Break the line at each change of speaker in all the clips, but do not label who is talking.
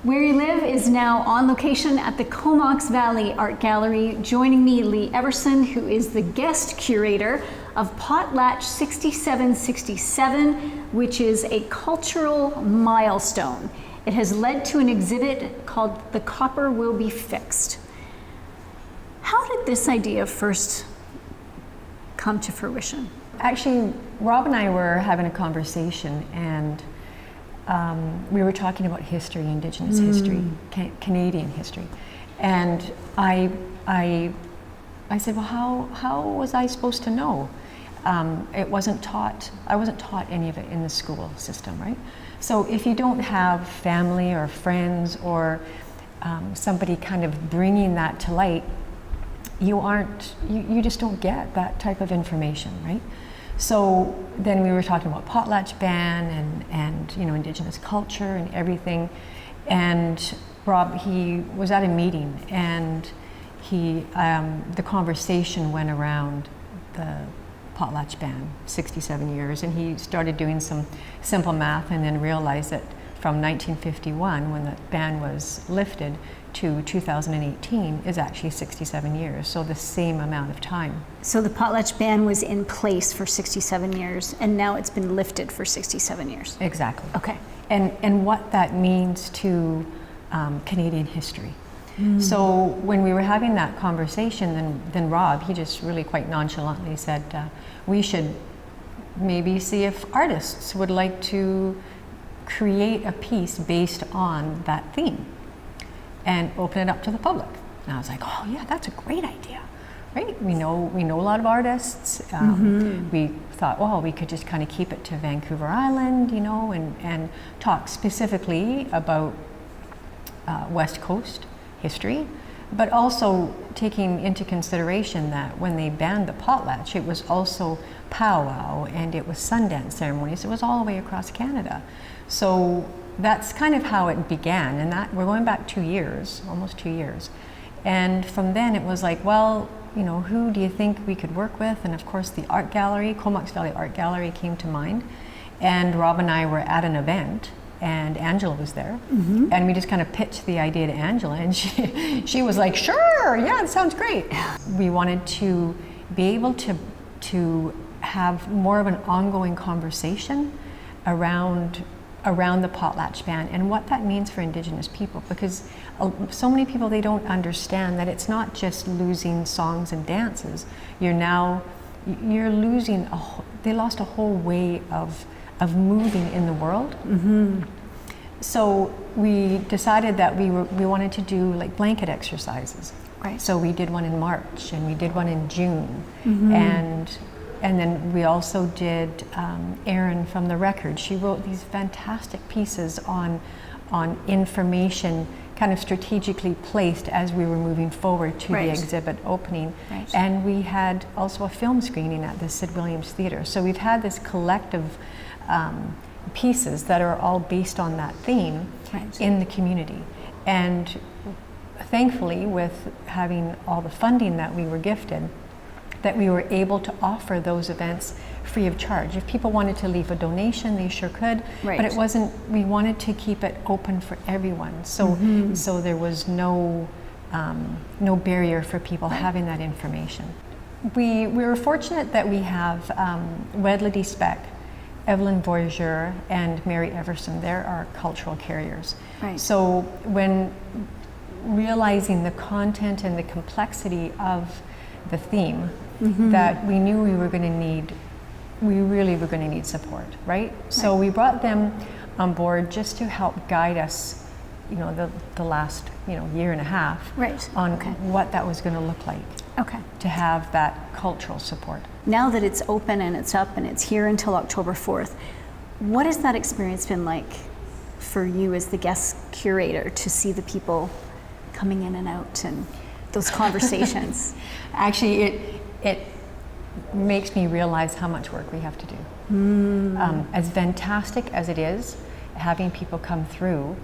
Where You Live is now on location at the Comox Valley Art Gallery. Joining me, Lee Everson, who is the guest curator of Potlatch 6767, which is a cultural milestone. It has led to an exhibit called The Copper Will Be Fixed. How did this idea first come to fruition?
Actually, Rob and I were having a conversation, and we were talking about history, Indigenous history, Canadian history, and I said, well, how was I supposed to know? It wasn't taught. I wasn't taught any of it in the school system, right? So if you don't have family or friends or somebody kind of bringing that to light, you just don't get that type of information, right? So then we were talking about Potlatch ban and Indigenous culture and everything. And Rob, he was at a meeting, and the conversation went around the Potlatch ban, 67 years, and he started doing some simple math and then realized that from 1951, when the ban was lifted, to 2018 is actually 67 years, so the same amount of time.
So the Potlatch ban was in place for 67 years, and now it's been lifted for 67 years.
Exactly.
Okay.
And what that means to Canadian history. So when we were having that conversation, then Rob, he just really quite nonchalantly said, we should maybe see if artists would like to create a piece based on that theme and open it up to the public. And I was like, oh yeah, that's a great idea, right? We know a lot of artists. We thought, well, we could just kind of keep it to Vancouver Island, and talk specifically about West Coast history, but also taking into consideration that when they banned the potlatch, it was also powwow and it was Sundance ceremonies. It was all the way across Canada. So that's kind of how it began, and that we're going back 2 years, almost 2 years. And from then it was like, well, who do you think we could work with? And of course the art gallery, Comox Valley Art Gallery, came to mind. And Rob and I were at an event, and Angela was there, and we just kind of pitched the idea to Angela, and she was like, sure, yeah, it sounds great. We wanted to be able to have more of an ongoing conversation around the potlatch ban and what that means for Indigenous people, because so many people, they don't understand that it's not just losing songs and dances. You're losing they lost a whole way of moving in the world. So we decided that we wanted to do like blanket exercises.
Right.
So we did one in March, and we did one in June, and then we also did Erin from the Record. She wrote these fantastic pieces on information kind of strategically placed as we were moving forward to the exhibit opening.
Right.
And we had also a film screening at the Sid Williams Theatre. So we've had this collective pieces that are all based on that theme in the community. And thankfully, with having all the funding that we were gifted, that we were able to offer those events free of charge. If people wanted to leave a donation, they sure could, but it wasn't, we wanted to keep it open for everyone. So so there was no barrier for people having that information. We were fortunate that we have Wedlady Speck, Evelyn Voyageur, and Mary Everson. They're our cultural carriers.
Right.
So when realizing the content and the complexity of the theme, that we knew we really were going to need support, right? So we brought them on board just to help guide us, the last year and a half on what that was going to look like.
Okay.
To have that cultural support.
Now that it's open and it's up and it's here until October 4th, what has that experience been like for you as the guest curator, to see the people coming in and out and those conversations?
Actually, it makes me realize how much work we have to do. As fantastic as it is, having people come through,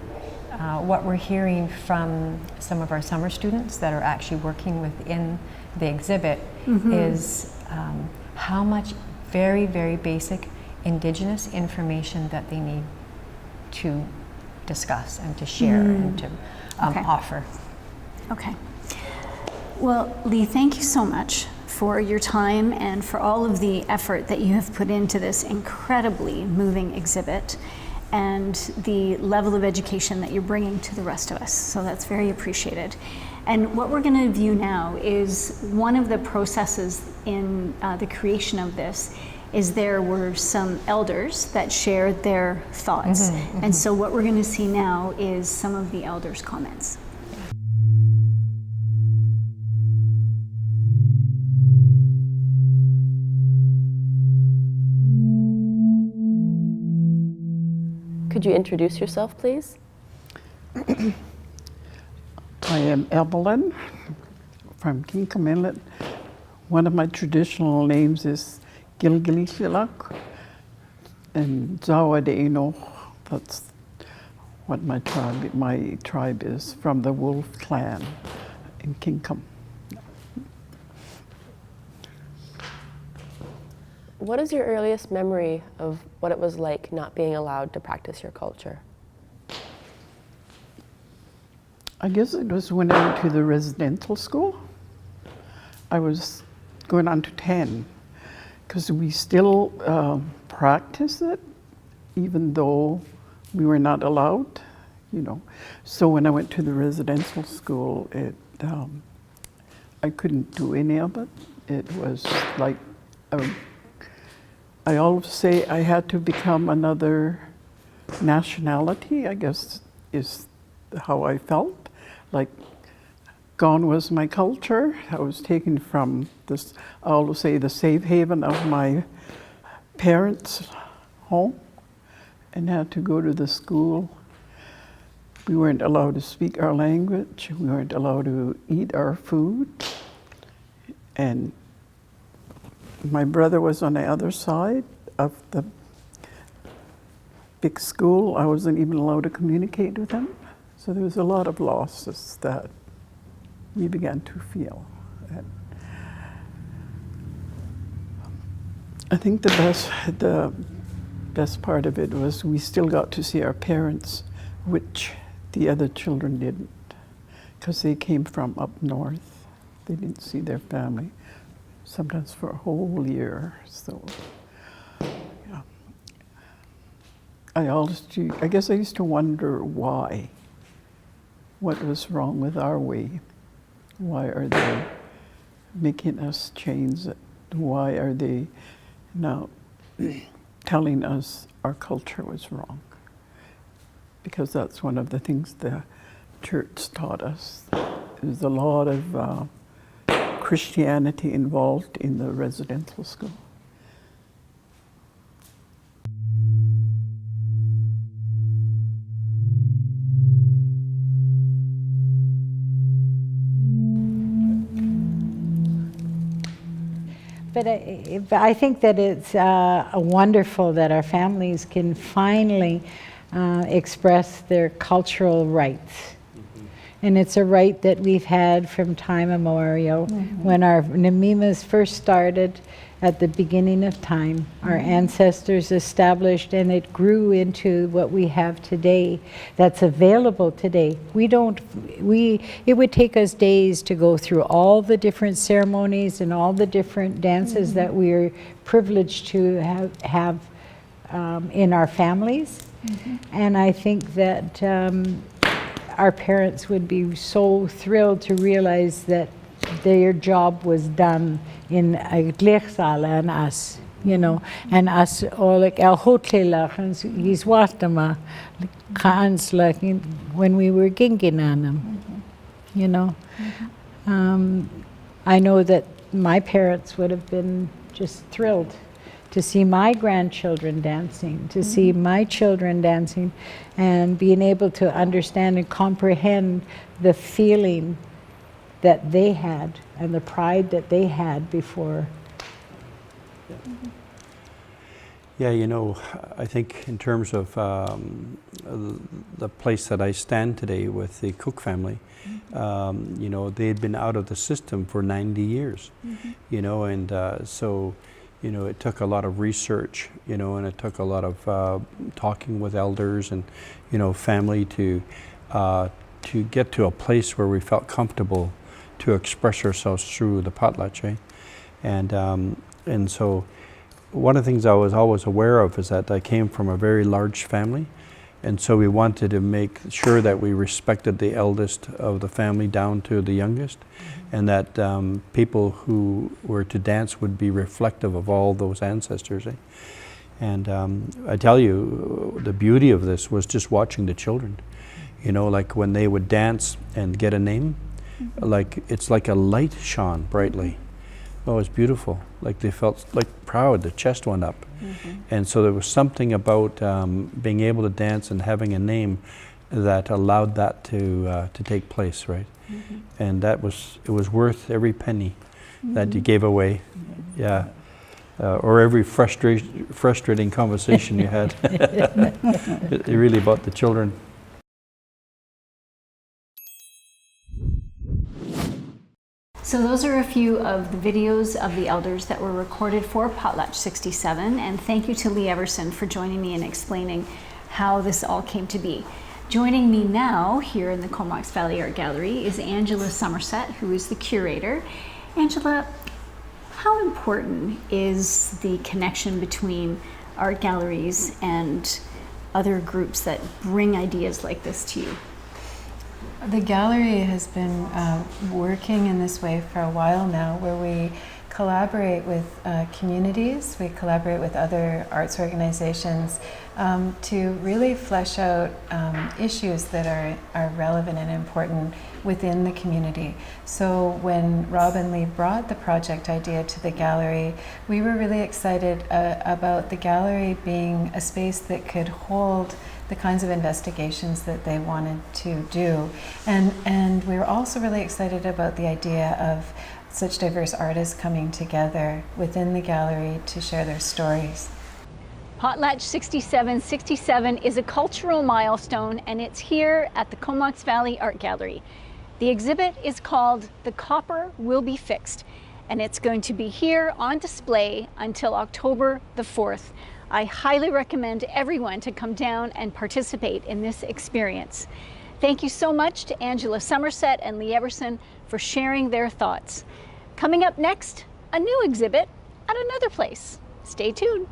what we're hearing from some of our summer students that are actually working within the exhibit is how much very, very basic Indigenous information that they need to discuss and to share and to offer.
Okay. Well, Lee, thank you so much for your time and for all of the effort that you have put into this incredibly moving exhibit and the level of education that you're bringing to the rest of us. So that's very appreciated. And what we're going to view now is one of the processes in the creation of this is there were some elders that shared their thoughts. And so what we're going to see now is some of the elders' comments.
Could you introduce yourself, please?
I am Evelyn from Kinkom Inlet. One of my traditional names is Gilgilishilak and Zawadeino. That's what my tribe is, from the Wolf clan in Kinkom.
What is your earliest memory of what it was like not being allowed to practice your culture?
I guess it was when I went to the residential school. I was going on to 10, because we still practice it, even though we were not allowed, you know. So when I went to the residential school, I couldn't do any of it. It was like, I always say I had to become another nationality, I guess is how I felt. Like, gone was my culture. I was taken from this, I always say, the safe haven of my parents' home, and had to go to the school. We weren't allowed to speak our language. We weren't allowed to eat our food. And my brother was on the other side of the big school. I wasn't even allowed to communicate with him. So there was a lot of losses that we began to feel. And I think the best part of it was we still got to see our parents, which the other children didn't, because they came from up north. They didn't see their family, sometimes for a whole year. So, yeah. I guess I used to wonder why. What was wrong with our way? Why are they making us change it? Why are they now telling us our culture was wrong? Because that's one of the things the church taught us. There's a lot of Christianity involved in the residential school.
But I think that it's wonderful that our families can finally express their cultural rights. And it's a right that we've had from time immemorial. When our Namimas first started at the beginning of time, our ancestors established, and it grew into what we have today, that's available today. It would take us days to go through all the different ceremonies and all the different dances that we're privileged to have in our families. And I think that our parents would be so thrilled to realize that their job was done in a gleichsala and us, you know, and us all like our hotelach and he's watama like when we were ginging on them, you know. I know that my parents would have been just thrilled to see my grandchildren dancing, to see my children dancing, and being able to understand and comprehend the feeling that they had and the pride that they had before.
Yeah, you know, I think in terms of the place that I stand today with the Cook family, you know, they had been out of the system for 90 years, you know, and so, you know, it took a lot of research, you know, and it took a lot of talking with elders and, you know, family to get to a place where we felt comfortable to express ourselves through the potlatch, eh? And so one of the things I was always aware of is that I came from a very large family, and so we wanted to make sure that we respected the eldest of the family down to the youngest, and that people who were to dance would be reflective of all those ancestors, eh? And I tell you, the beauty of this was just watching the children. You know, like when they would dance and get a name, like it's like a light shone brightly. Oh, it's beautiful. Like they felt like proud, the chest went up. And so there was something about being able to dance and having a name that allowed that to take place, right? And it was worth every penny that you gave away. Yeah. Or every frustrating conversation you had. Really about the children.
So those are a few of the videos of the elders that were recorded for Potlatch 67, and thank you to Lee Everson for joining me and explaining how this all came to be. Joining me now here in the Comox Valley Art Gallery is Angela Somerset, who is the curator. Angela, how important is the connection between art galleries and other groups that bring ideas like this to you?
The gallery has been working in this way for a while now, where we collaborate with communities, we collaborate with other arts organizations to really flesh out issues that are relevant and important within the community. So when Rob and Lee brought the project idea to the gallery, we were really excited about the gallery being a space that could hold the kinds of investigations that they wanted to do. And we were also really excited about the idea of such diverse artists coming together within the gallery to share their stories.
Potlatch 6767 is a cultural milestone, and it's here at the Comox Valley Art Gallery. The exhibit is called The Copper Will Be Fixed, and it's going to be here on display until October the 4th. I highly recommend everyone to come down and participate in this experience. Thank you so much to Angela Somerset and Lee Everson for sharing their thoughts. Coming up next, a new exhibit at another place. Stay tuned.